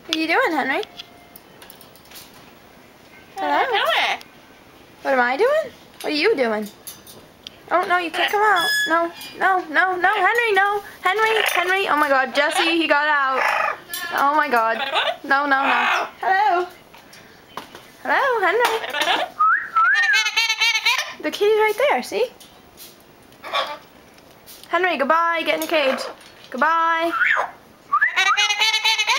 What are you doing, Henry? Hello? What am I doing? What are you doing? Oh, no, you can't come out. No, no, no, no, Henry, no. Henry. Oh, my God. Jesse, he got out. Oh, my God. No, no, no. Hello? Hello, Henry? The kitty's right there, see? Henry, goodbye. Get in your cage. Goodbye.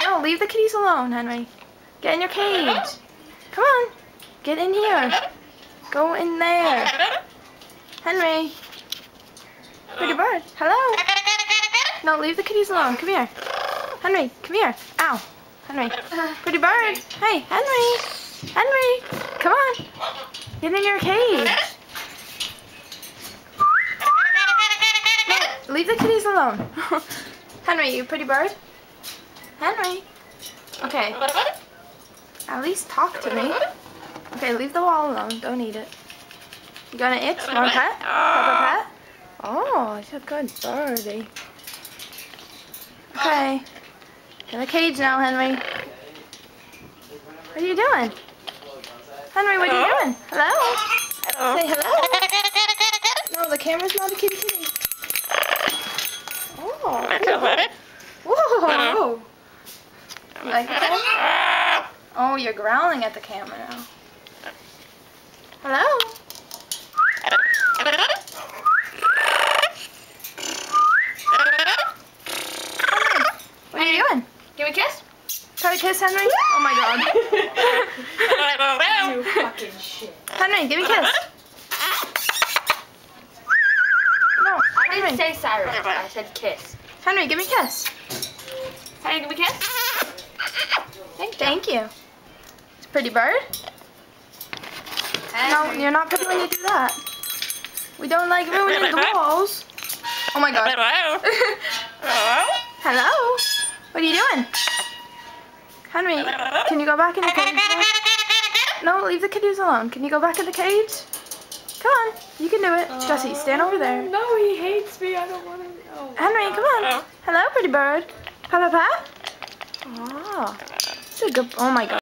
No, leave the kitties alone, Henry. Get in your cage. Come on. Get in here. Go in there. Henry. Pretty bird. Hello. No, leave the kitties alone. Come here. Henry, come here. Ow. Henry. Pretty bird. Hey, Henry. Henry. Come on. Get in your cage. No, leave the kitties alone. Henry, you pretty bird. Henry. Okay. At least talk to me. Okay, leave the wall alone. Don't eat it. You got an itch? Want a pet? Pet? Oh, you're a good birdie. Okay. In the cage now, Henry. What are you doing? Henry, what are you doing? Hello? Say hello. No, the camera's not a kitty kitty. Oh. Whoa. You like the camera? Oh, you're growling at the camera now. Hello? What are you doing? Give me a kiss. Try to kiss Henry? Oh my God. You fucking shit. Henry, give me a kiss. No, I didn't say Cyrus. I said kiss. Henry, give me a kiss. Henry, give me a kiss. Thank you. It's a pretty bird. No, you're not pretty when you do that. We don't like ruining the walls. Oh my God. Hello? What are you doing? Henry, can you go back in the cage? No, leave the kitties alone. Can you go back in the cage? Come on, you can do it. Jesse, stand over there. No, he hates me. I don't want to know. Henry, come on. Hello, pretty bird. Pat, pat, pat. Oh, it's a good. Oh my God.